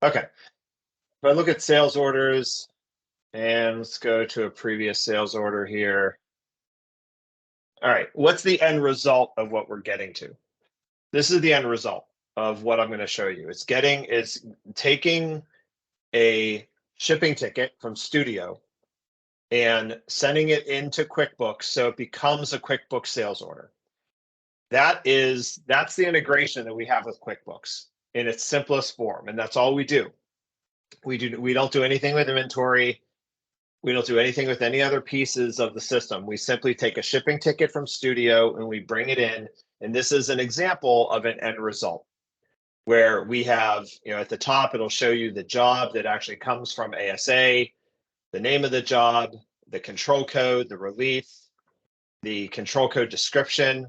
Okay. If I look at sales orders, and let's go to a previous sales order here. All right, what's the end result of what we're getting to? This is the end result of what I'm going to show you. It's taking a shipping ticket from Studio and sending it into QuickBooks so it becomes a QuickBooks sales order. That's the integration that we have with QuickBooks in its simplest form, and that's all we do. We don't do anything with inventory. We don't do anything with any other pieces of the system. We simply take a shipping ticket from Studio and we bring it in. And this is an example of an end result where we have, at the top, it'll show you the job that actually comes from ASA, the name of the job, the control code, the release, the control code description.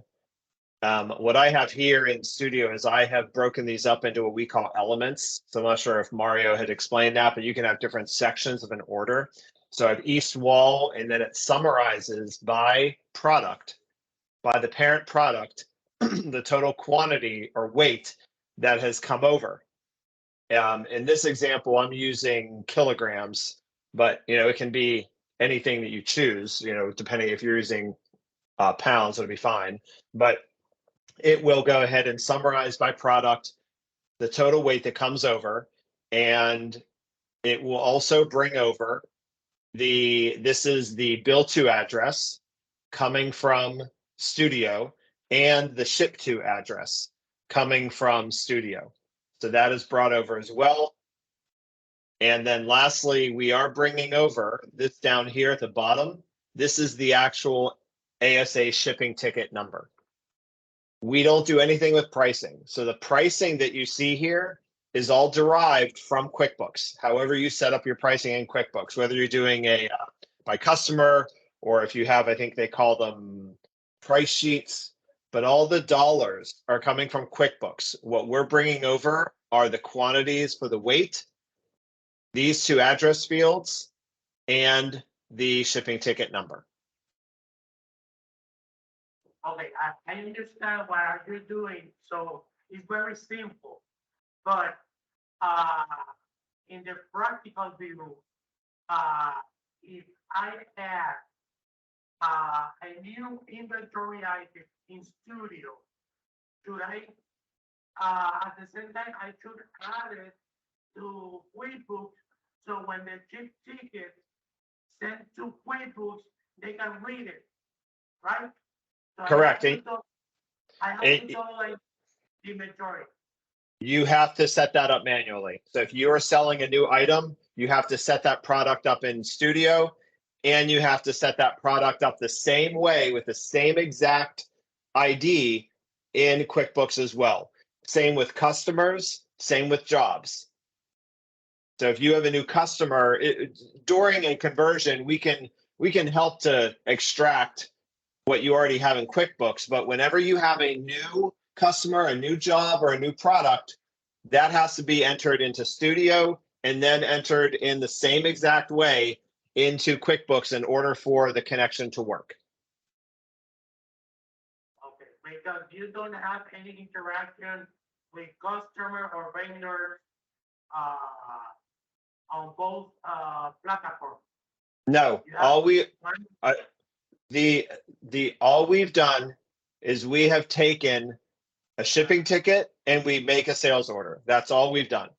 What I have here in Studio is I have broken these up into what we call elements. So I'm not sure if Mario had explained that, but you can have different sections of an order. So I have east wall, and then it summarizes by product, by the parent product, the total quantity or weight that has come over. In this example, I'm using kilograms, but it can be anything that you choose, depending if you're using pounds, it'll be fine. But it will go ahead and summarize by product the total weight that comes over, and it will also bring over this is the bill to address coming from Studio and the ship to address coming from Studio. So that is brought over as well. And then lastly, we are bringing over this down here at the bottom. This is the actual ASA shipping ticket number. We don't do anything with pricing. So the pricing that you see here is all derived from QuickBooks. However you set up your pricing in QuickBooks, whether you're doing a by customer, or if you have, I think they call them price sheets, but all the dollars are coming from QuickBooks. What we're bringing over are the quantities for the weight, these two address fields, and the shipping ticket number. Okay, I understand what are you doing. So it's very simple, but in the practical view, if I add a new inventory item in Studio, should I, at the same time, I should add it to QuickBooks, so when the chip ticket sent to QuickBooks, they can read it, right? So Correct. I have to like inventory. You have to set that up manually. So if you are selling a new item, you have to set that product up in Studio, and you have to set that product up the same way with the same exact ID in QuickBooks as well. Same with customers, same with jobs. So if you have a new customer, during a conversion, we can help to extract what you already have in QuickBooks, but whenever you have a new customer, a new job, or a new product, that has to be entered into Studio and then entered in the same exact way into QuickBooks in order for the connection to work. Okay, because you don't have any interaction with customer or vendor on both platforms. No, all we've done is we have taken a shipping ticket and we make a sales order. That's all we've done.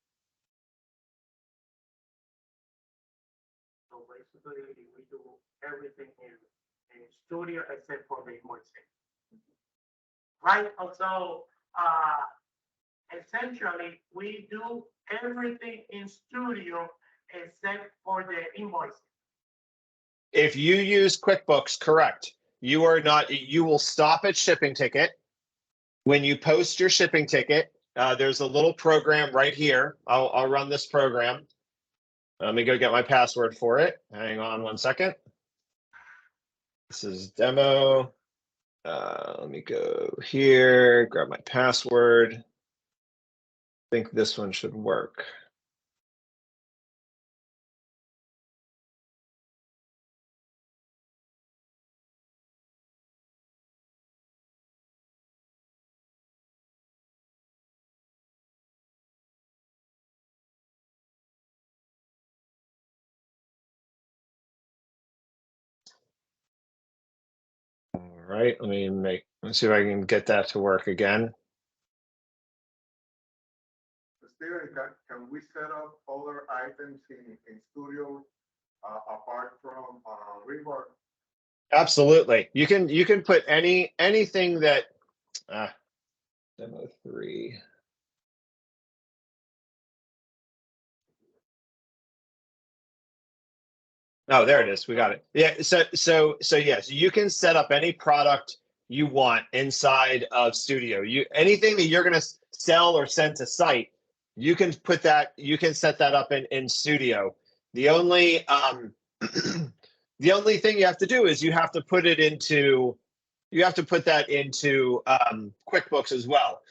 So basically, we do everything in Studio except for the invoicing, right? Also, essentially, we do everything in Studio except for the invoicing. If you use QuickBooks, correct. You will stop at shipping ticket. When you post your shipping ticket, there's a little program right here. I'll run this program. Let me go get my password for it. Hang on one second. This is demo. Let me go here, grab my password. I think this one should work. right, let's see if I can get that to work again. Steven, can we set up other items in Studio apart from Rebar? Absolutely. You can put anything that demo 3. Oh, there it is. We got it. Yeah. So yes, you can set up any product you want inside of Studio. Anything that you're going to sell or send to site, you can put that. You can set that up in Studio. The only the only thing you have to do is you have to put it into. You have to put that into QuickBooks as well.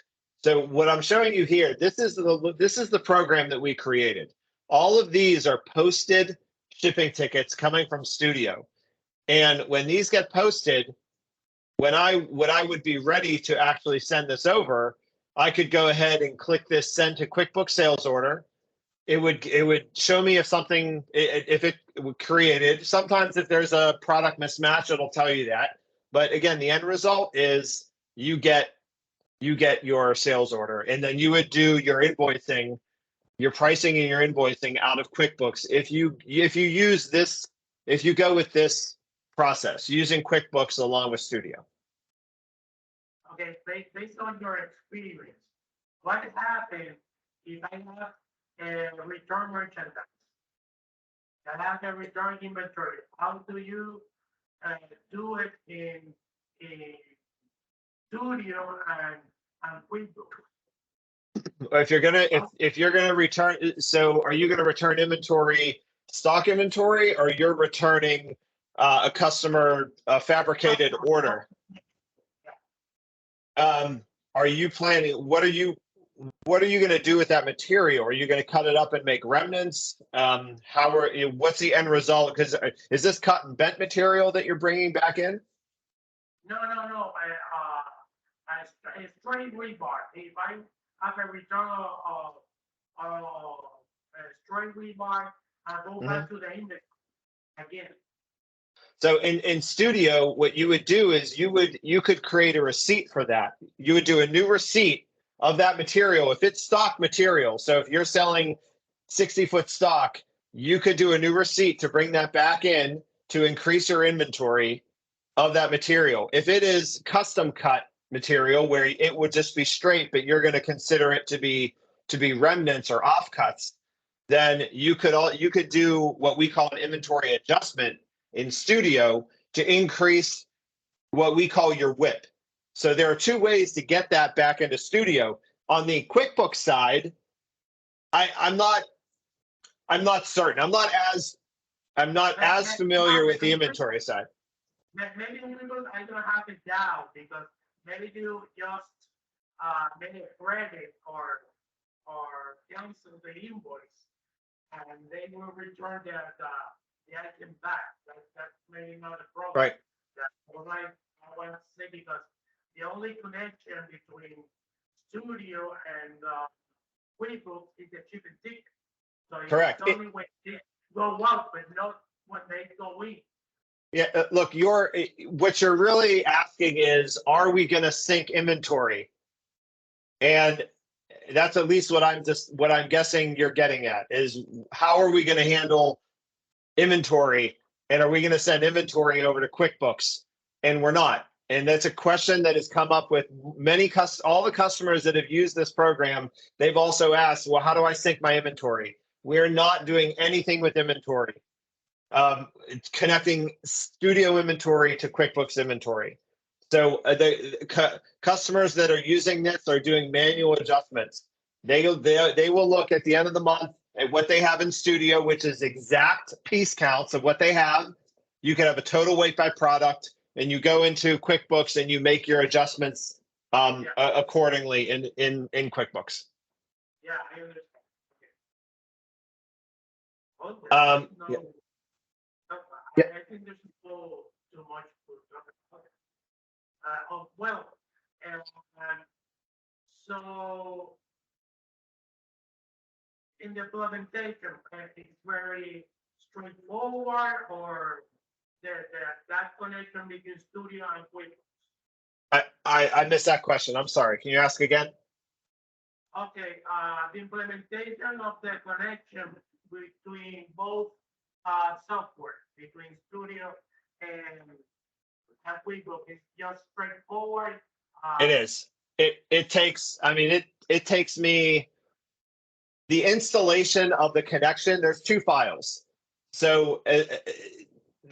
So what I'm showing you here, this is the program that we created. All of these are posted shipping tickets coming from Studio. And when these get posted, when I would be ready to actually send this over, I could go ahead and click this send to QuickBooks sales order. It would show me if something, if it created. Sometimes if there's a product mismatch, it'll tell you that. But again, the end result is you get your sales order, and then you would do your invoicing, your pricing and your invoicing out of QuickBooks. If you use this, if you go with this process using QuickBooks along with Studio. Okay, based on your experience, what happens if I have a return merchandise? I have a return inventory. How do you do it in Studio and QuickBooks? If you're gonna return, so are you gonna return inventory, stock inventory, or you're returning a customer fabricated order? Are you planning? What are you going to do with that material? Are you going to cut it up and make remnants? What's the end result? Because is this cut and bent material that you're bringing back in? No. A straight rebar. If I have a return a straight rebar, I go back to the index again. So in Studio, what you would do is you could create a receipt for that. You would do a new receipt of that material if it's stock material. So if you're selling 60-foot stock, you could do a new receipt to bring that back in to increase your inventory of that material. If it is custom cut material where it would just be straight, but you're going to consider it to be remnants or offcuts, then you could do what we call an inventory adjustment in Studio to increase what we call your WIP. So there are two ways to get that back into Studio. On the QuickBooks side, I'm not certain. I'm not as familiar with the inventory side. Maybe I don't have it down because maybe you just made a credit or cancel the invoice and they will return the item back. That's maybe not a problem. Right. That's what I want to say because the only connection between Studio and QuickBooks is the shipping ticket. So Correct. It's only when they go out, but not when they go in. Yeah, look, what you're really asking is, are we going to sync inventory? And that's at least what I'm guessing you're getting at is how are we going to handle inventory, and are we going to send inventory over to QuickBooks? And we're not. And that's a question that has come up with all the customers that have used this program. They've also asked, well, how do I sync my inventory? We're not doing anything with inventory. It's connecting Studio inventory to QuickBooks inventory. So the customers that are using this are doing manual adjustments. They will look at the end of the month at what they have in Studio, which is exact piece counts of what they have. You can have a total weight by product, and you go into QuickBooks and you make your adjustments accordingly in QuickBooks. Yeah, I understand. Okay. I think there's too much for so in the implementation, it's very straightforward, or that connection between Studio and Quickbooks. I missed that question. I'm sorry. Can you ask again? Okay, the implementation of the connection between both software, between Studio and Quickbooks is just straightforward. It is. It takes, I mean, it takes me the installation of the connection. There's two files. So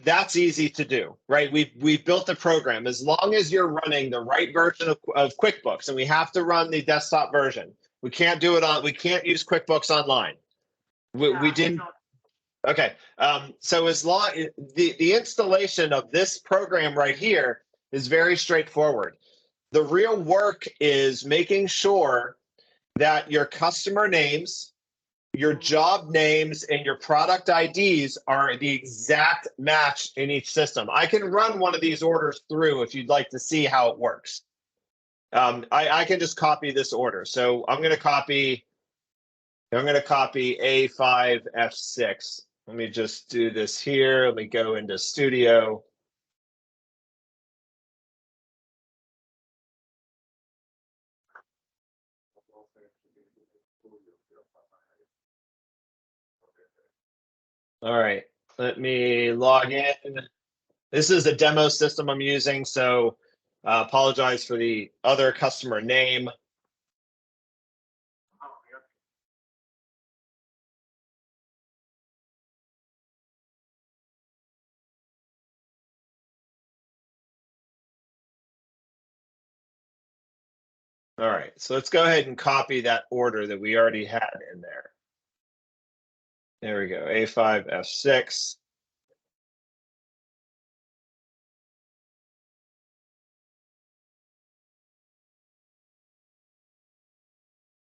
that's easy to do, right? We've built a program. As long as you're running the right version of QuickBooks, and we have to run the desktop version. We can't do it on, we can't use QuickBooks Online. We didn't. Okay. So as long the installation of this program right here is very straightforward. The real work is making sure that your customer names, your job names, and your product IDs are the exact match in each system. I can run one of these orders through if you'd like to see how it works. I can just copy this order. So I'm going to copy A5F6. Let me just do this here. Let me go into Studio. All right, let me log in. This is a demo system I'm using, so apologize for the other customer name. All right, so let's go ahead and copy that order that we already had in there. There we go, A5F6.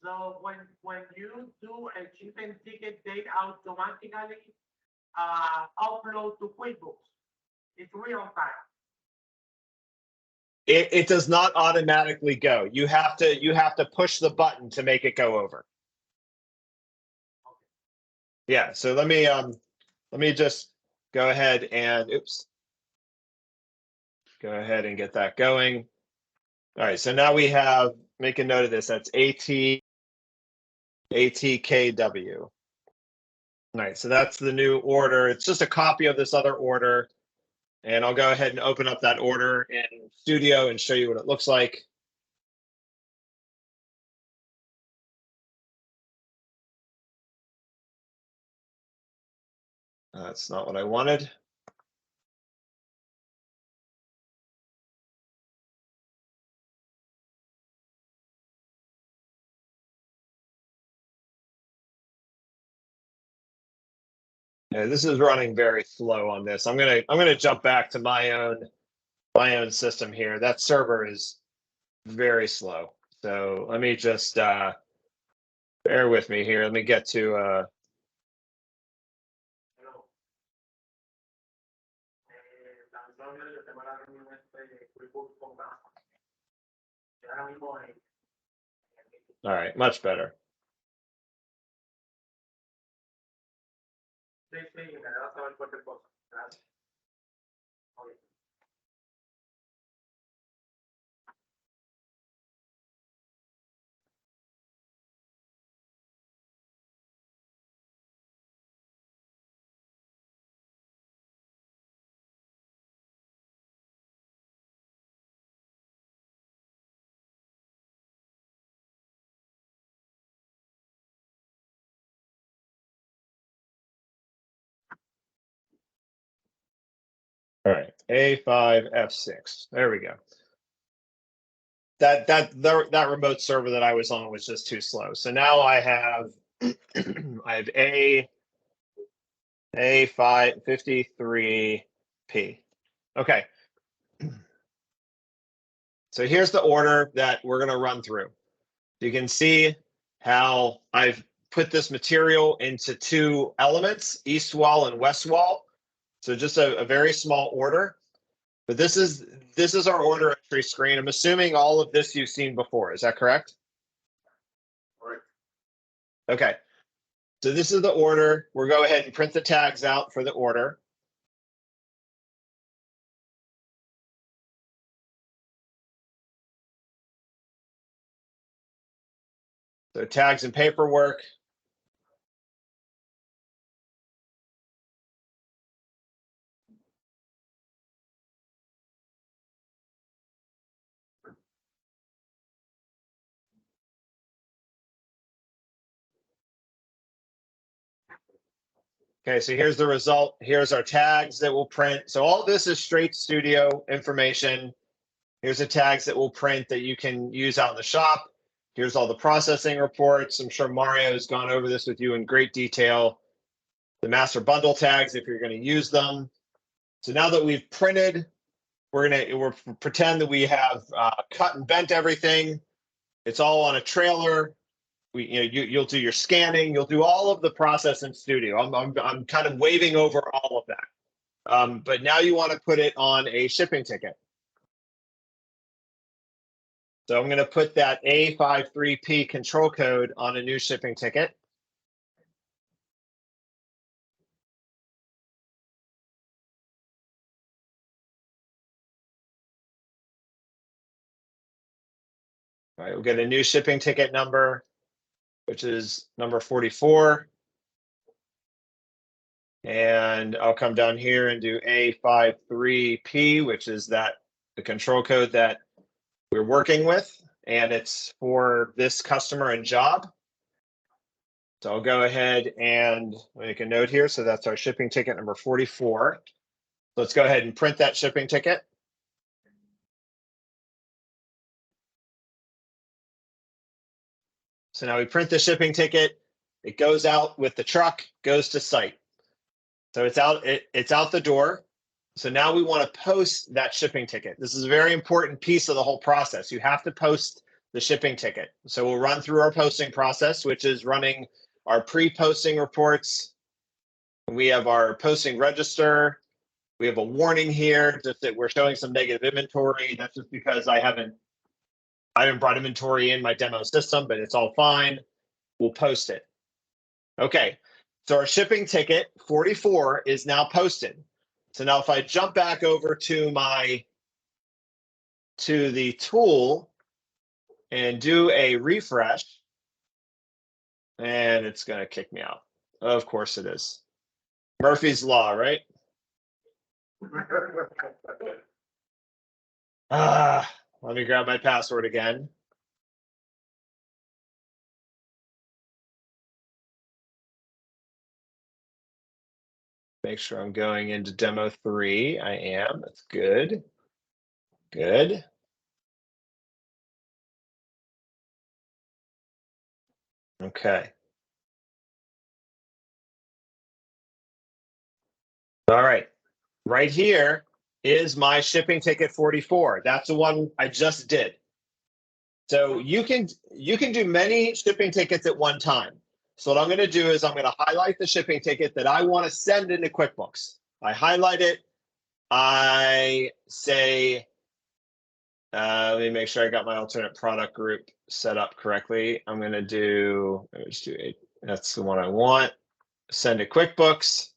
So when you do a shipping ticket, they automatically upload to QuickBooks. It's real time. It does not automatically go. You have to push the button to make it go over. Yeah, so let me just go ahead and go ahead and get that going. All right, so now we have, make a note of this, that's ATKW. All right, so that's the new order. It's just a copy of this other order. And I'll go ahead and open up that order in Studio and show you what it looks like. That's not what I wanted. Yeah, this is running very slow on this. I'm gonna jump back to my own system here. That server is very slow. So let me just bear with me here. Let me get to all right, much better. All right, A5F6. There we go. That remote server that I was on was just too slow. So now I have I have A553P. Okay. So here's the order that we're going to run through. You can see how I've put this material into two elements, east wall and west wall. So just a very small order. But this is our order entry screen. I'm assuming all of this you've seen before. Is that correct? Right. Okay. So this is the order. We'll go ahead and print the tags out for the order. So tags and paperwork. Okay, so here's the result. Here's our tags that we'll print. So all this is straight studio information. Here's the tags that we'll print that you can use out in the shop. Here's all the processing reports. I'm sure Mario has gone over this with you in great detail. The master bundle tags, if you're going to use them. So now that we've printed, we'll pretend that we have cut and bent everything. It's all on a trailer. You'll do your scanning. You'll do all of the process in Studio. I'm kind of waving over all of that. But now you want to put it on a shipping ticket. So I'm going to put that A53P control code on a new shipping ticket. All right, we'll get a new shipping ticket number, which is number 44. And I'll come down here and do A53P, which is the control code that we're working with, and it's for this customer and job. So I'll go ahead and make a note here. So that's our shipping ticket number 44. Let's go ahead and print that shipping ticket. So now we print the shipping ticket. It goes out with the truck, goes to site. So it's out the door. So now we want to post that shipping ticket. This is a very important piece of the whole process. You have to post the shipping ticket. So we'll run through our posting process, which is running our pre-posting reports. We have our posting register. We have a warning here just that we're showing some negative inventory. That's just because I haven't brought inventory in my demo system, but it's all fine. We'll post it. Okay, so our shipping ticket 44 is now posted. So now if I jump back over to the tool and do a refresh, and it's going to kick me out. Of course it is. Murphy's Law, right? Let me grab my password again. Make sure I'm going into demo 3. I am. That's good. Good. Okay. All right. Right here is my shipping ticket 44. That's the one I just did. So you can do many shipping tickets at one time. So what I'm going to do is I'm going to highlight the shipping ticket that I want to send into QuickBooks. I highlight it. I say, let me make sure I got my alternate product group set up correctly. I'm going to do, let's do 8. That's the one I want. Send to QuickBooks.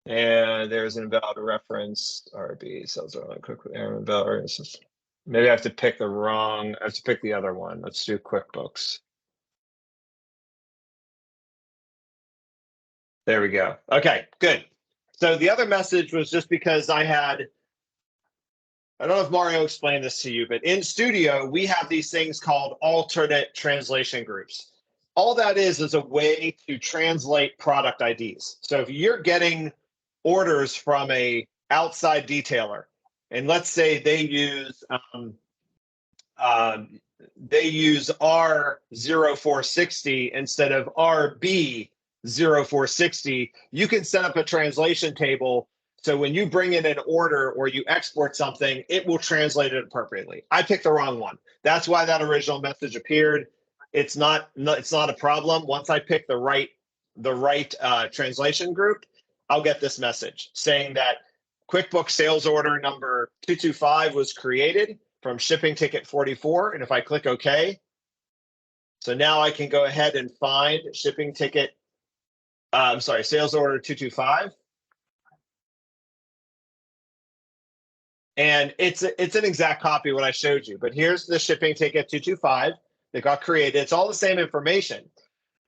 And there's an invalid reference, RB, sales are on quick with error invalid. Maybe I have to pick I have to pick the other one. Let's do QuickBooks. There we go. Okay, good. So the other message was just because I don't know if Mario explained this to you, but in Studio, we have these things called alternate translation groups. All that is a way to translate product IDs. So if you're getting orders from a outside detailer, and let's say they use R0460 instead of RB0460, you can set up a translation table. So when you bring in an order or you export something, it will translate it appropriately. I picked the wrong one. That's why that original message appeared. It's not a problem. Once I pick the right translation group, I'll get this message saying that QuickBooks sales order number 225 was created from shipping ticket 44. And if I click OK, so now I can go ahead and find shipping ticket, sales order 225. And it's an exact copy of what I showed you, but here's the shipping ticket 225 that got created. It's all the same information,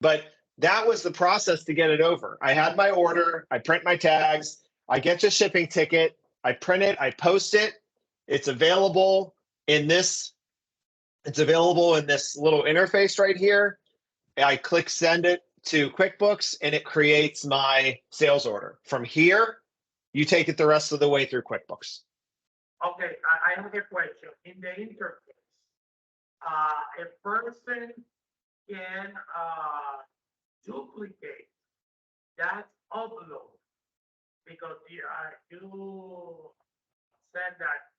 but that was the process to get it over. I had my order, I print my tags, I get your shipping ticket, I print it, I post it. It's available in this, little interface right here. I click send it to QuickBooks and it creates my sales order. From here, you take it the rest of the way through QuickBooks. Okay, I have a question. In the interface, a person can duplicate that upload because you said that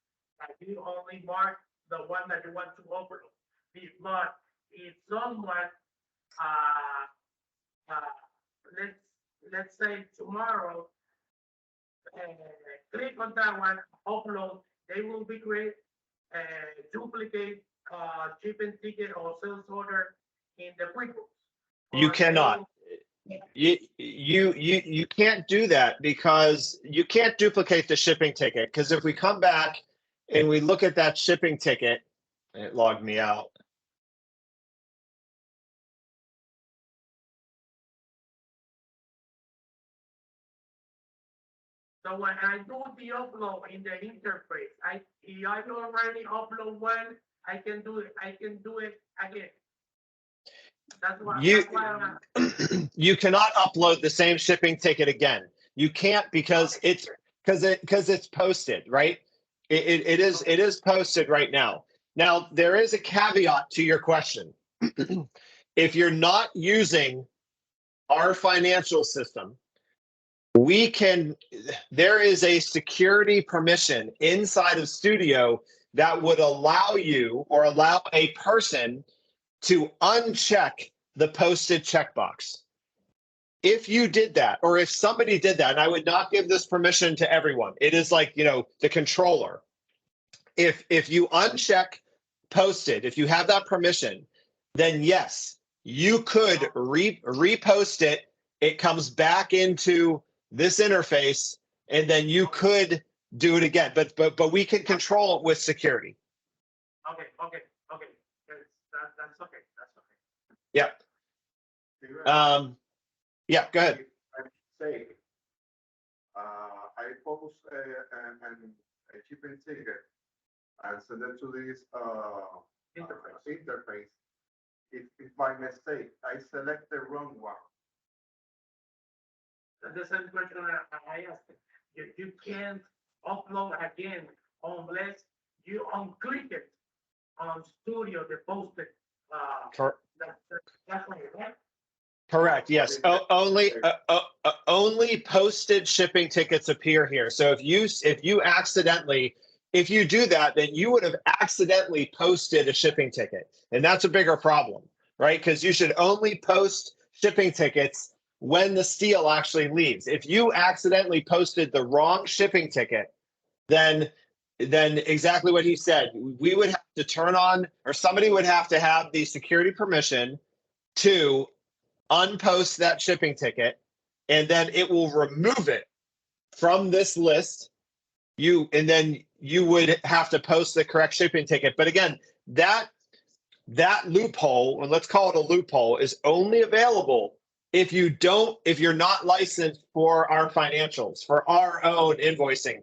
you only mark the one that you want to upload. But if someone, let's say tomorrow, click on that one, upload, they will be create duplicate shipping ticket or sales order in the QuickBooks. You cannot. You can't do that because you can't duplicate the shipping ticket. Because if we come back and we look at that shipping ticket, it logged me out. So when I do the upload in the interface, if I already upload one, I can do it again. That's why I'm you cannot upload the same shipping ticket again. You can't because it's posted, right? It is posted right now. Now there is a caveat to your question. If you're not using our financial system, there is a security permission inside of Studio that would allow you or allow a person to uncheck the posted checkbox. If you did that, or if somebody did that, and I would not give this permission to everyone, it is like, the controller. If you uncheck posted, if you have that permission, then yes, you could repost it. It comes back into this interface, and then you could do it again. But we can control it with security. Okay. That's okay. Yeah. Yeah, go ahead. Say, I post a shipping ticket and send it to this interface. If by mistake I select the wrong one. The same question I asked. You can't upload again unless you unclick it on Studio, the posted. That's right? Correct. Yes. Only posted shipping tickets appear here. So if you do that, then you would have accidentally posted a shipping ticket, and that's a bigger problem, right? Because you should only post shipping tickets when the steel actually leaves. If you accidentally posted the wrong shipping ticket, then exactly what he said, we would have to turn on, or somebody would have to have the security permission to unpost that shipping ticket, and then it will remove it from this list. And then you would have to post the correct shipping ticket. But again, that loophole, and let's call it a loophole, is only available if you're not licensed for our financials, for our own invoicing.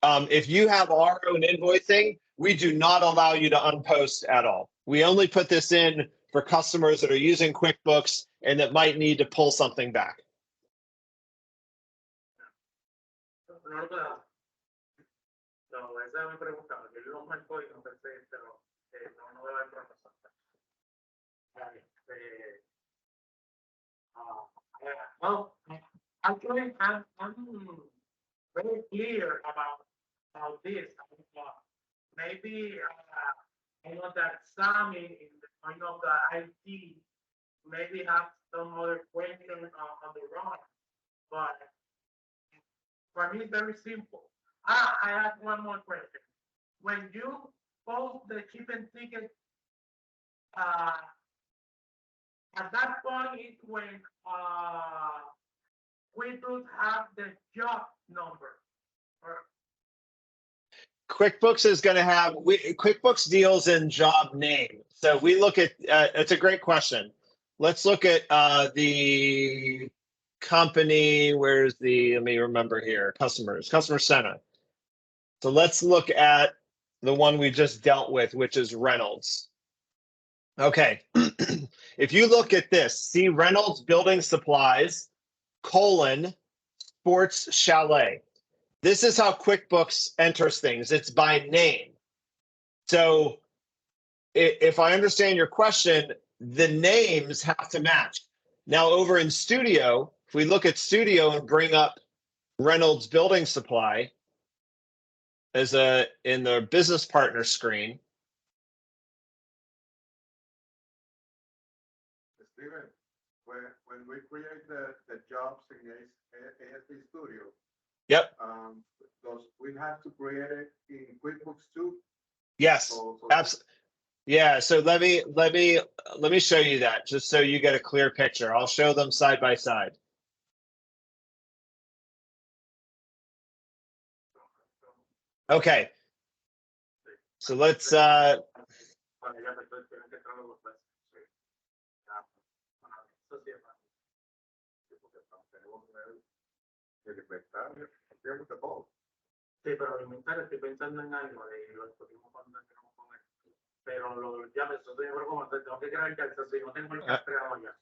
If you have our own invoicing, we do not allow you to unpost at all. We only put this in for customers that are using QuickBooks and that might need to pull something back. Well, actually, I'm very clear about this. Maybe I know that Sammy in the point of the IT maybe have some other question on the run, but for me it's very simple. I have one more question. When you post the shipping ticket, at that point is when we do have the job number. QuickBooks is going to have, QuickBooks deals in job name. So we look at, it's a great question. Let's look at the company, where's the, let me remember here, customer center. So let's look at the one we just dealt with, which is Reynolds. Okay, if you look at this, see Reynolds Building Supplies, Sports Chalet. This is how QuickBooks enters things. It's by name. So if I understand your question, the names have to match. Now over in Studio, if we look at Studio and bring up Reynolds Building Supply as in the business partner screen. Steven, when we create the jobs in ASA Studio, Yep. We have to create it in QuickBooks too. Yes, absolutely. Yeah. So let me show you that just so you get a clear picture. I'll show them side by side. Okay. So let's Sí, pero alimentar, estoy pensando en algo y lo discutimos cuando tenemos con él. Pero ya me estoy de acuerdo con tengo que crear el si no tengo el creado ya.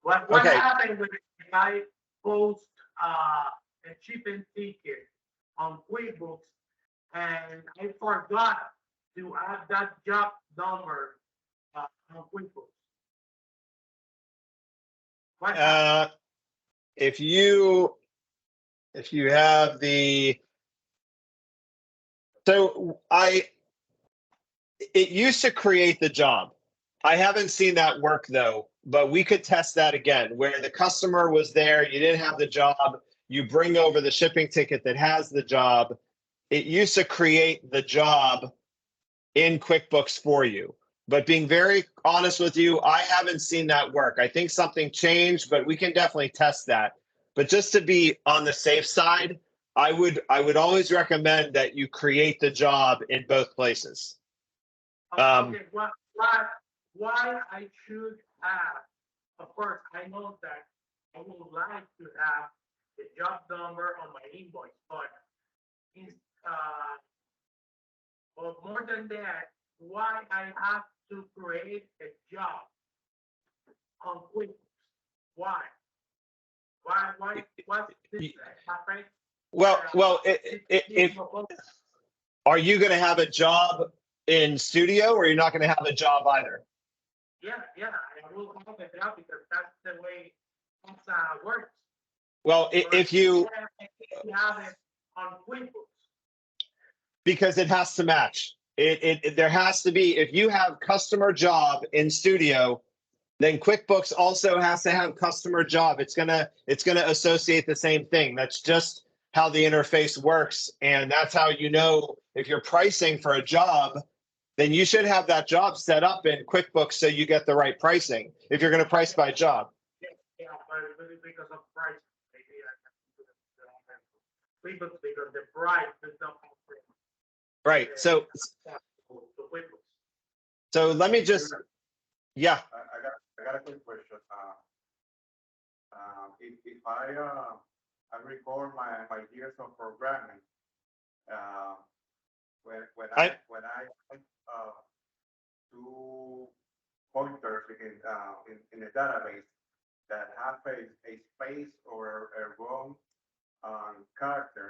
What okay. happened when I post a shipping ticket on QuickBooks and I forgot to add that job number on QuickBooks? What if you have the, so it used to create the job. I haven't seen that work though, but we could test that again where the customer was there, you didn't have the job, you bring over the shipping ticket that has the job. It used to create the job in QuickBooks for you. But being very honest with you, I haven't seen that work. I think something changed, but we can definitely test that. But just to be on the safe side, I would always recommend that you create the job in both places. Okay, why I should have, of course, I know that I would like to have the job number on my invoice, but more than that, why I have to create a job on QuickBooks? Why? What's this happening? Well, are you going to have a job in Studio, or you're not going to have a job either? Yeah, I will have a job because that's the way it works. Well, if you have it on QuickBooks, because it has to match. There has to be, if you have customer job in Studio, then QuickBooks also has to have customer job. It's gonna associate the same thing. That's just how the interface works, and that's how you know if you're pricing for a job, then you should have that job set up in QuickBooks so you get the right pricing. If you're going to price by job. Yeah, but because of price, maybe QuickBooks because the price is not. Right. So let me just, yeah. I got a quick question. If I record my years of programming, when I do pointers in a database that have a space or a wrong character,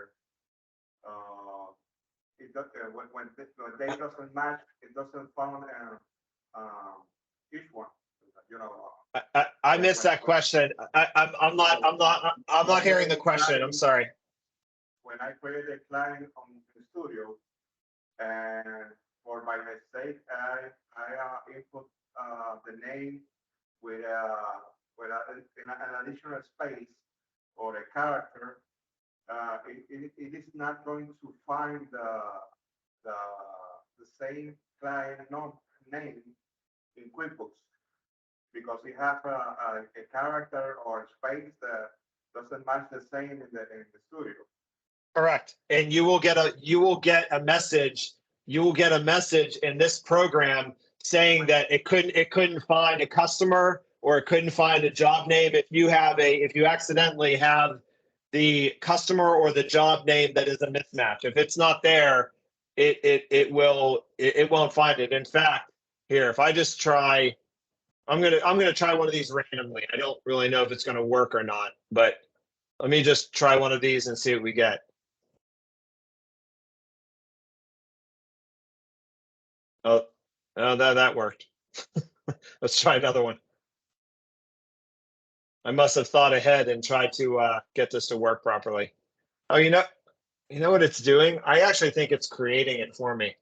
it does, when they doesn't match, it doesn't found each one. You know. I missed that question. I'm not hearing the question. I'm sorry. When I create a client on the Studio, and for my mistake, I input the name with an additional space or a character. It is not going to find the same client name in QuickBooks because it has a character or space that doesn't match the same in the Studio. Correct. And you will get a message in this program saying that it couldn't find a customer or it couldn't find a job name. If you accidentally have the customer or the job name that is a mismatch, if it's not there, it won't find it. In fact, here, if I just try, I'm gonna try one of these randomly. I don't really know if it's gonna work or not, but let me just try one of these and see what we get. Oh, that worked. Let's try another one. I must have thought ahead and tried to get this to work properly. Oh, you know what it's doing? I actually think it's creating it for me.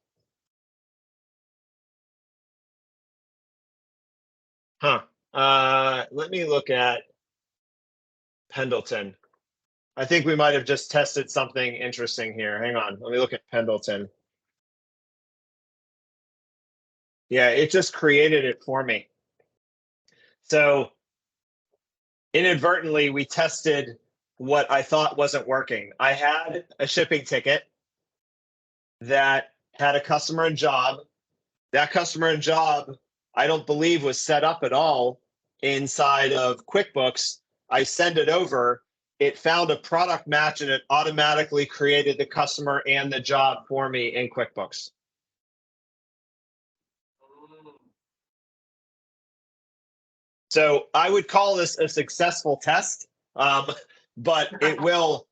Huh. Let me look at Pendleton. I think we might have just tested something interesting here. Hang on. Let me look at Pendleton. Yeah, it just created it for me. So inadvertently, we tested what I thought wasn't working. I had a shipping ticket that had a customer and job. That customer and job, I don't believe was set up at all inside of QuickBooks. I send it over. It found a product match and it automatically created the customer and the job for me in QuickBooks. So I would call this a successful test, but it will.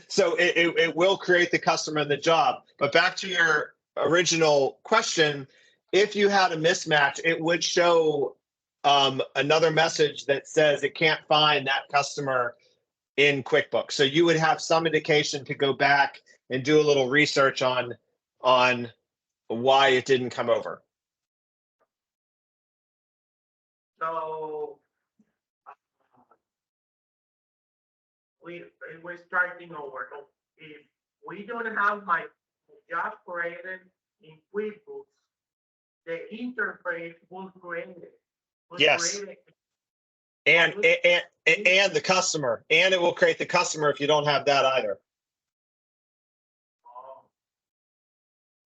So it will create the customer and the job. But back to your original question, if you had a mismatch, it would show another message that says it can't find that customer in QuickBooks. So you would have some indication to go back and do a little research on why it didn't come over. So we're starting over. So if we don't have my job created in QuickBooks, the interface will create it. Yes. Create it. And the customer, and it will create the customer if you don't have that either.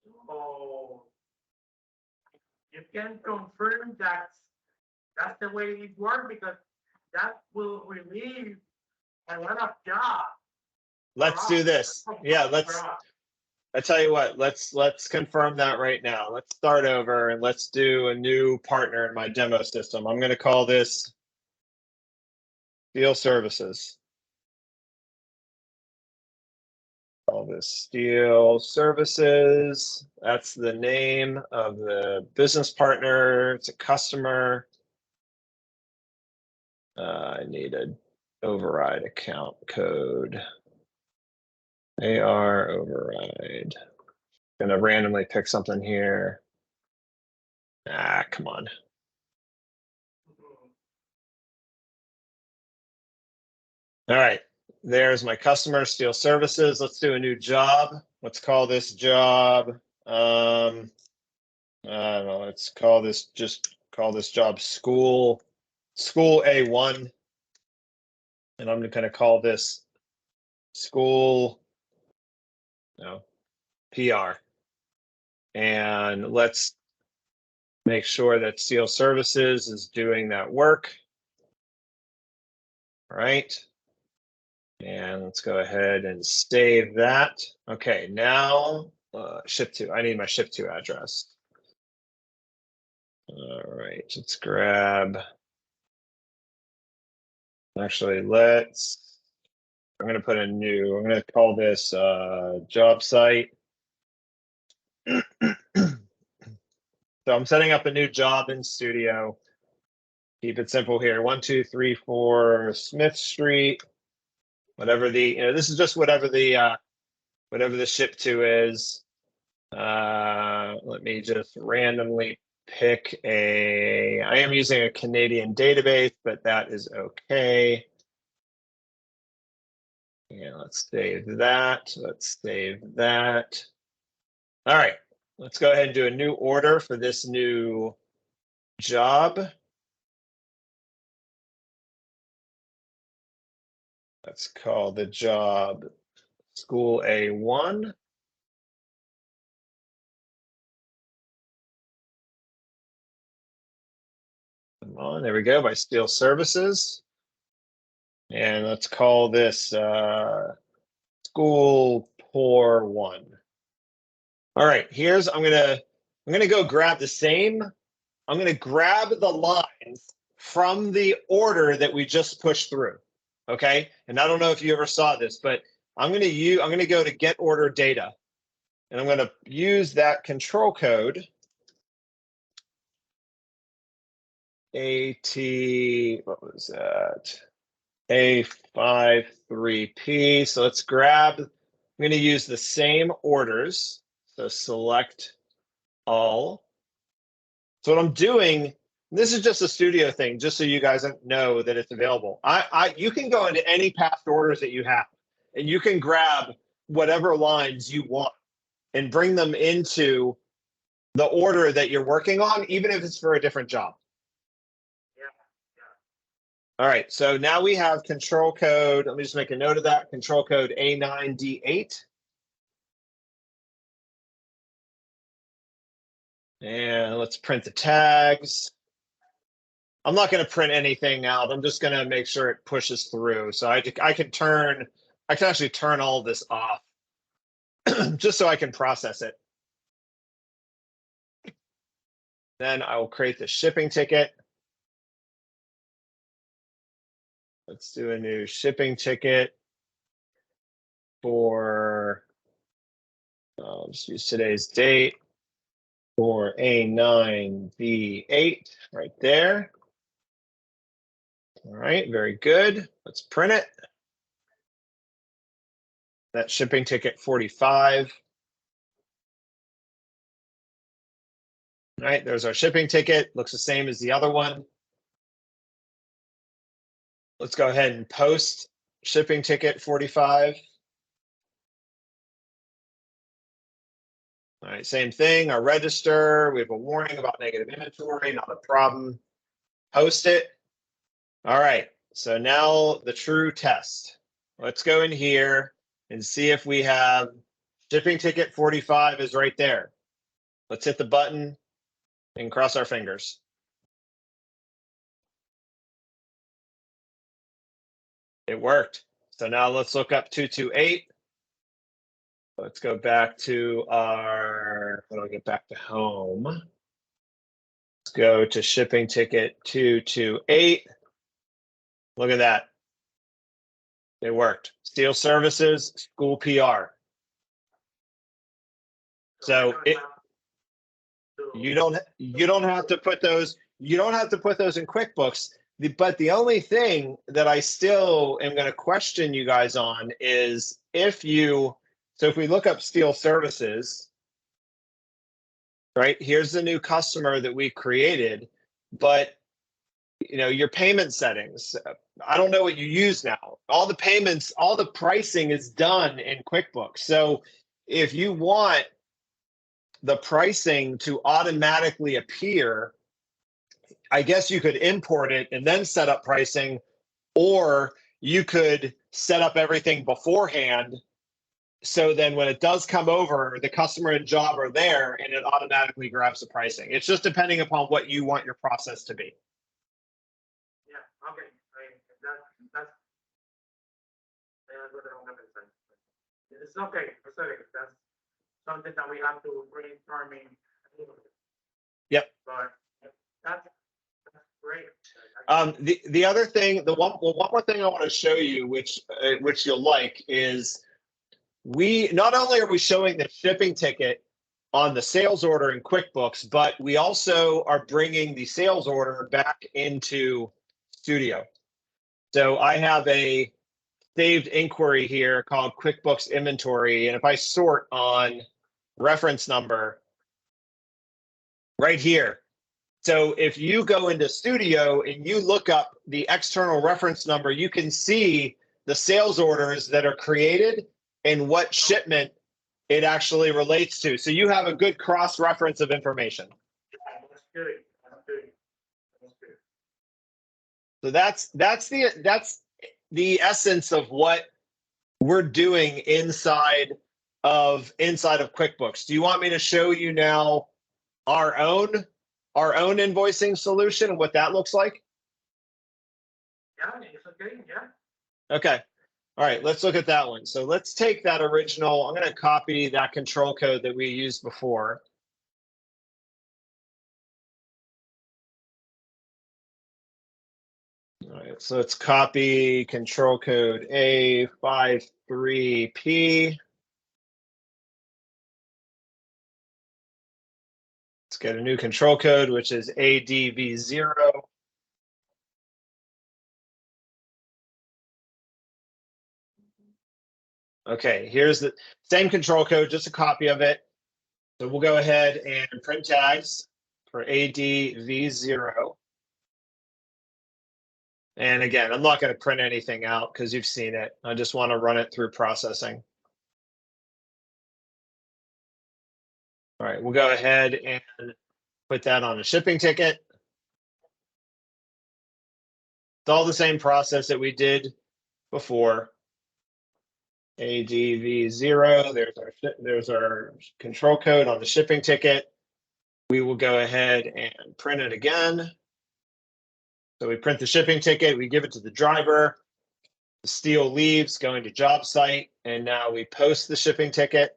So you can confirm that's the way it works, because that will relieve a lot of jobs. Let's do this. Yeah, I tell you what, let's confirm that right now. Let's start over and let's do a new partner in my demo system. I'm going to call this Steel Services. Call this Steel Services. That's the name of the business partner. It's a customer. I need an override account code. AR override. Gonna randomly pick something here. Ah, come on. All right, there's my customer, Steel Services. Let's do a new job. Let's call this job. I don't know. Let's call this job school A1, and I'm gonna call this school PR. And let's make sure that Steel Services is doing that work. All right. And let's go ahead and save that. Okay, now ship to. I need my ship to address. All right, let's grab. Actually, I'm going to put a new. I'm going to call this job site. So I'm setting up a new job in Studio. Keep it simple here. 1, 2, 3, 4 Smith Street. Whatever the this is just whatever the ship to is. Let me just randomly pick I am using a Canadian database, but that is okay. Yeah, let's save that. Let's save that. All right, let's go ahead and do a new order for this new job. Let's call the job School A1. Come on, there we go, by Steel Services. And let's call this School Pour 1. All right, I'm gonna go grab the same. I'm gonna grab the lines from the order that we just pushed through. Okay, and I don't know if you ever saw this, but I'm gonna go to get order data, and I'm gonna use that control code AT, what was that? A53P. So let's grab, I'm going to use the same orders. So select all. So what I'm doing, this is just a studio thing, just so you guys know that it's available. You can go into any past orders that you have, and you can grab whatever lines you want and bring them into the order that you're working on, even if it's for a different job. All right, so now we have control code. Let me just make a note of that. Control code A9D8. And let's print the tags. I'm not going to print anything out. I'm just going to make sure it pushes through. So I can actually turn all this off just so I can process it. Then I will create the shipping ticket. Let's do a new shipping ticket for, let's use today's date, for A9B8 right there. All right, very good. Let's print it. That shipping ticket 45. All right, there's our shipping ticket. Looks the same as the other one. Let's go ahead and post shipping ticket 45. All right, same thing, our register. We have a warning about negative inventory, not a problem. Post it. All right, so now the true test. Let's go in here and see if we have shipping ticket 45 is right there. Let's hit the button and cross our fingers. It worked. So now let's look up 228. Let's go back to our, how do I get back to home? Let's go to shipping ticket 228. Look at that. It worked. Steel Services, School PR. So you don't have to put those, in QuickBooks. But the only thing that I still am going to question you guys on is if we look up Steel Services, right? Here's the new customer that we created, but your payment settings, I don't know what you use now. All the payments, all the pricing is done in QuickBooks. So if you want the pricing to automatically appear, I guess you could import it and then set up pricing, or you could set up everything beforehand. So then when it does come over, the customer and job are there and it automatically grabs the pricing. It's just depending upon what you want your process to be. Yeah, okay. That's what I'm going to say. It's okay. That's something that we have to brainstorming. Yep. But that's great. The other thing, one more thing I want to show you, which you'll like, is not only are we showing the shipping ticket on the sales order in QuickBooks, but we also are bringing the sales order back into Studio. So I have a saved inquiry here called QuickBooks Inventory, and if I sort on reference number right here, so if you go into Studio and you look up the external reference number, you can see the sales orders that are created and what shipment it actually relates to. So you have a good cross-reference of information. That's good. So that's the essence of what we're doing inside of QuickBooks. Do you want me to show you now our own invoicing solution and what that looks like? Yeah, it's okay, yeah. Okay. All right, let's look at that one. So let's take that original. I'm going to copy that control code that we used before. All right, so let's copy control code A53P. Let's get a new control code, which is ADV0. Okay, here's the same control code, just a copy of it. So we'll go ahead and print tags for ADV0. And again, I'm not going to print anything out because you've seen it. I just want to run it through processing. All right, we'll go ahead and put that on a shipping ticket. It's all the same process that we did before. ADV0, there's our control code on the shipping ticket. We will go ahead and print it again. So we print the shipping ticket, we give it to the driver, the steel leaves going to job site, and now we post the shipping ticket.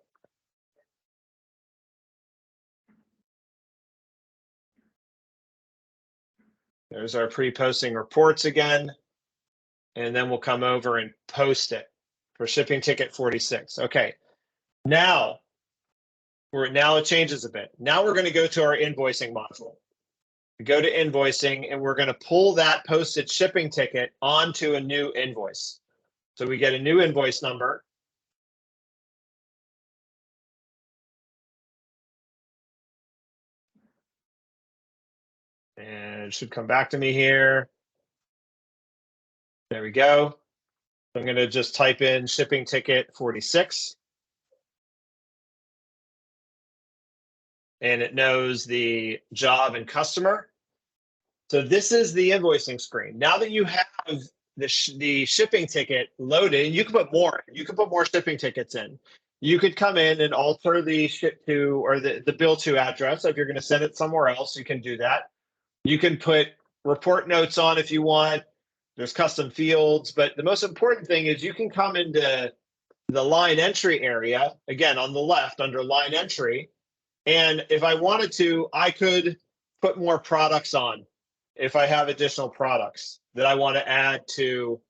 There's our pre-posting reports again, and then we'll come over and post it for shipping ticket 46. Okay, now it changes a bit. Now we're going to go to our invoicing module. We go to invoicing, and we're going to pull that posted shipping ticket onto a new invoice. So we get a new invoice number. And it should come back to me here. There we go. I'm going to just type in shipping ticket 46. And it knows the job and customer. So this is the invoicing screen. Now that you have the shipping ticket loaded, you can put more. You can put more shipping tickets in. You could come in and alter the ship to or the bill to address. If you're going to send it somewhere else, you can do that. You can put report notes on if you want. There's custom fields, but the most important thing is you can come into the line entry area, again, on the left under line entry. And if I wanted to, I could put more products on if I have additional products that I want to add to.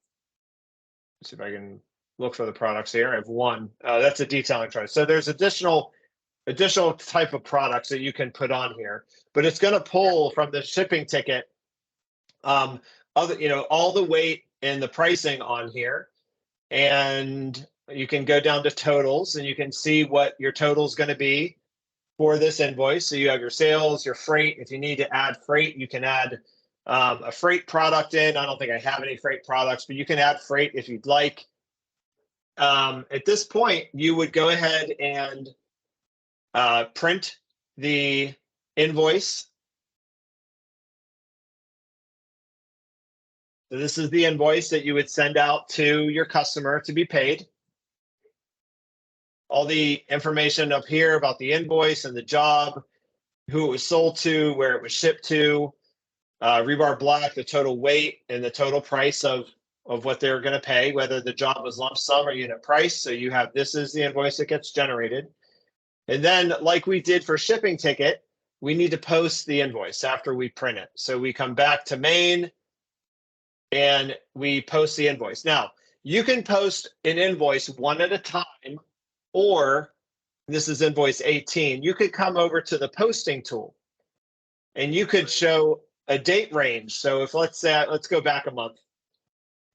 Let's see if I can look for the products here. I have one. That's a detailing chart. So there's additional type of products that you can put on here, but it's going to pull from the shipping ticket all the weight and the pricing on here, and you can go down to totals and you can see what your total is going to be for this invoice. So you have your sales, your freight. If you need to add freight, you can add a freight product in. I don't think I have any freight products, but you can add freight if you'd like. At this point, you would go ahead and print the invoice. So this is the invoice that you would send out to your customer to be paid. All the information up here about the invoice and the job, who it was sold to, where it was shipped to, rebar black, the total weight and the total price of what they're going to pay, whether the job was lump sum or unit price. So you have, this is the invoice that gets generated. And then like we did for shipping ticket, we need to post the invoice after we print it. So we come back to main and we post the invoice. Now, you can post an invoice one at a time, or this is invoice 18. You could come over to the posting tool and you could show a date range. So if let's go back a month.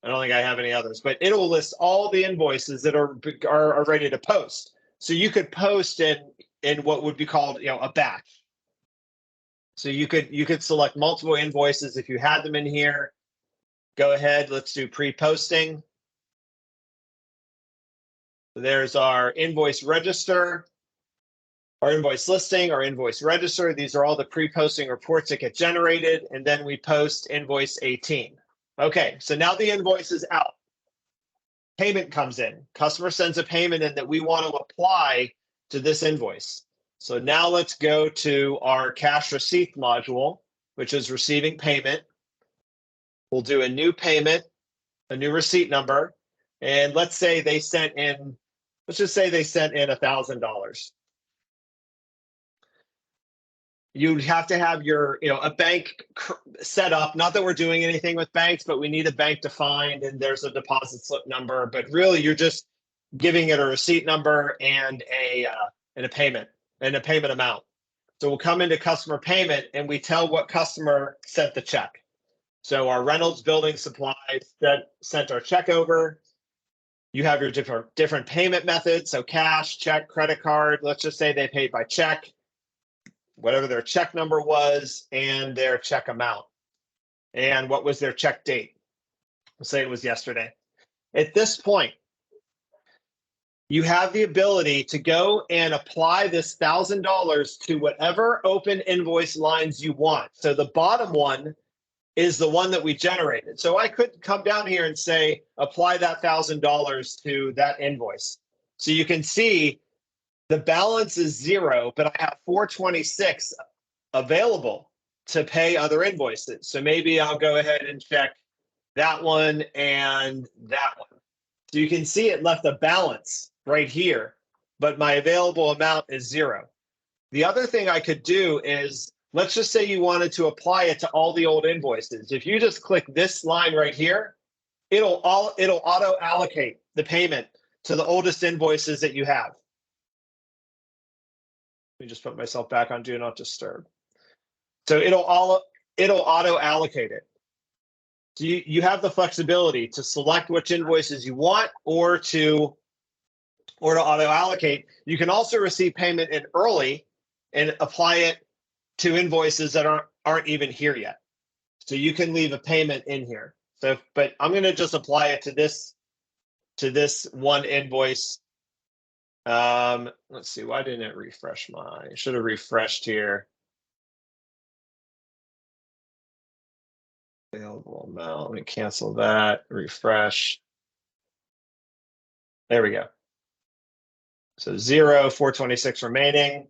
I don't think I have any others, but it'll list all the invoices that are ready to post. So you could post in what would be called, a batch. So you could select multiple invoices if you had them in here. Go ahead, let's do pre-posting. There's our invoice register, our invoice listing, our invoice register. These are all the pre-posting reports that get generated, and then we post invoice 18. Okay, so now the invoice is out. payment comes in. Customer sends a payment in that we want to apply to this invoice. So now let's go to our cash receipt module, which is receiving payment. We'll do a new payment, a new receipt number, and let's say they sent in, let's just say they sent in $1,000. You'd have to have your, a bank set up. Not that we're doing anything with banks, but we need a bank defined and there's a deposit slip number. But really, you're just giving it a receipt number and a payment amount. So we'll come into customer payment and we tell what customer sent the check. So our Reynolds Building Supplies that sent our check over. You have your different payment methods. So cash, check, credit card. Let's just say they paid by check, whatever their check number was, and their check amount. And what was their check date? We'll say it was yesterday. At this point, you have the ability to go and apply this $1,000 to whatever open invoice lines you want. So the bottom one is the one that we generated. So I could come down here and say, apply that $1,000 to that invoice. So you can see the balance is 0, but I have 426 available to pay other invoices. So maybe I'll go ahead and check that one and that one. So you can see it left a balance right here, but my available amount is 0. The other thing I could do is, let's just say you wanted to apply it to all the old invoices. If you just click this line right here, it'll auto allocate the payment to the oldest invoices that you have. Let me just put myself back on Do Not Disturb. So it'll auto allocate it. So you have the flexibility to select which invoices you want or to auto allocate. You can also receive payment in early and apply it to invoices that aren't even here yet. So you can leave a payment in here. So, but I'm going to just apply it to this one invoice. Let's see, why didn't it refresh I should have refreshed here. Available amount, let me cancel that, refresh. There we go. So 0, 426 remaining.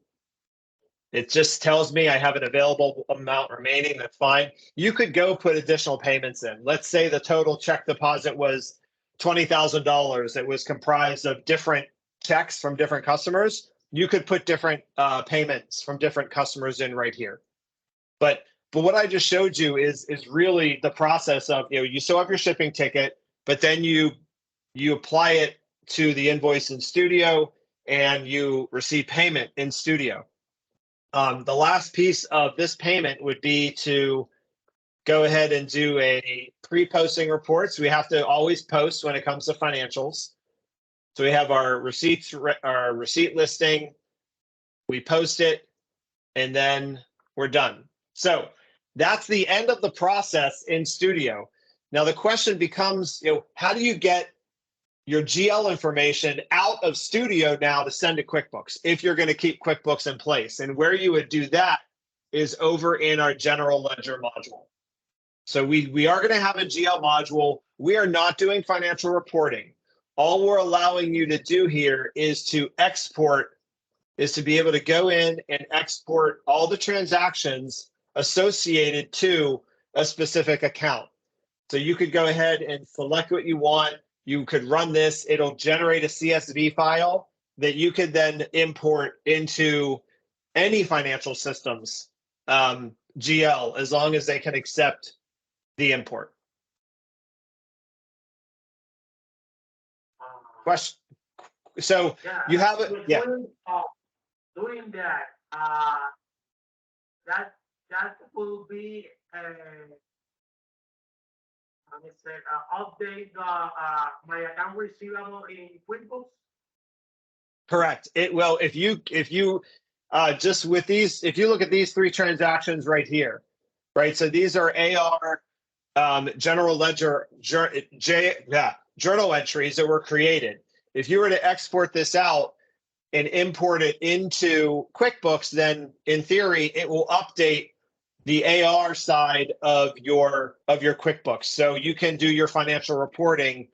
It just tells me I have an available amount remaining. That's fine. You could go put additional payments in. Let's say the total check deposit was $20,000. It was comprised of different checks from different customers. You could put different payments from different customers in right here. But what I just showed you is really the process of, you still have your shipping ticket, but then you apply it to the invoice in Studio and you receive payment in Studio. The last piece of this payment would be to go ahead and do a pre-posting reports. We have to always post when it comes to financials. So we have our receipts, our receipt listing, we post it, and then we're done. So that's the end of the process in Studio. Now the question becomes, how do you get your GL information out of Studio now to send to QuickBooks if you're going to keep QuickBooks in place? And where you would do that is over in our general ledger module. So we are going to have a GL module. We are not doing financial reporting. All we're allowing you to do here is to export, is to be able to go in and export all the transactions associated to a specific account. So you could go ahead and select what you want. You could run this. It'll generate a CSV file that you could then import into any financial systems GL, as long as they can accept the import. Question. So Yeah, you have it. Yeah. Doing that, that will be let me say, update my account receivable in QuickBooks. Correct. It will. If you just with these, if you look at these 3 transactions right here, right? So these are AR general ledger journal entries that were created. If you were to export this out and import it into QuickBooks, then in theory, it will update the AR side of your QuickBooks. So you can do your financial reporting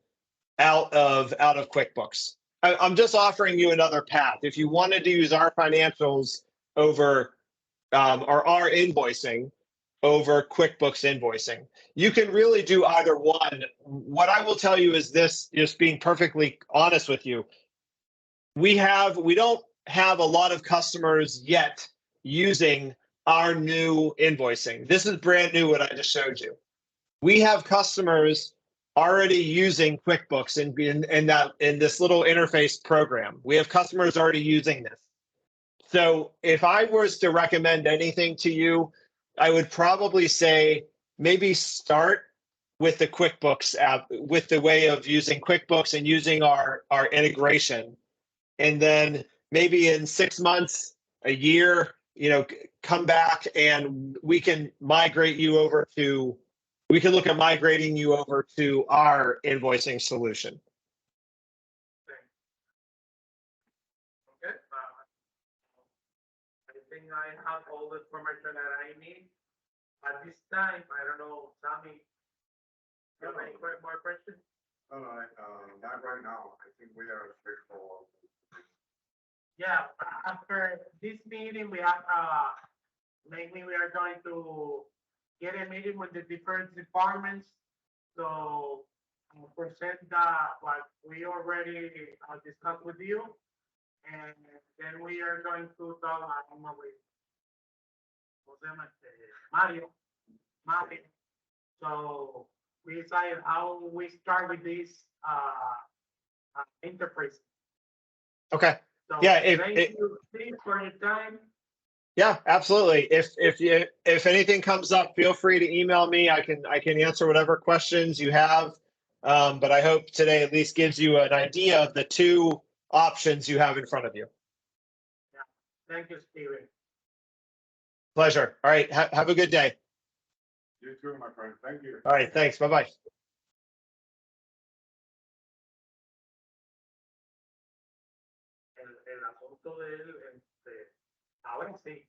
out of QuickBooks. I'm just offering you another path. If you wanted to use our financials over or our invoicing over QuickBooks invoicing, you can really do either one. What I will tell you is this, just being perfectly honest with you, we don't have a lot of customers yet using our new invoicing. This is brand new, what I just showed you. We have customers already using QuickBooks in this little interface program. We have customers already using this. So if I was to recommend anything to you, I would probably say maybe start with the QuickBooks app, with the way of using QuickBooks and using our integration. And then maybe in 6 months, a year, come back and we can migrate you over to, we can look at migrating you over to our invoicing solution. Okay. I think I have all the information that I need. At this time, I don't know, Sammy, you have any more questions? No, not right now. I think we are straightforward. Yeah, after this meeting, we have, mainly we are going to get a meeting with the different departments. So present what we already discussed with you. And then we are going to talk with Mario. So we decided how we start with this interface. Okay. So Yeah, thank you, Steve, for your time. Yeah, absolutely. If anything comes up, feel free to email me. I can answer whatever questions you have. But I hope today at least gives you an idea of the two options you have in front of you. Yeah. Thank you, Steven. Pleasure. All right. Have a good day. You too, my friend. Thank you. All right. Thanks. Bye-bye. El asunto de él, ahora sí.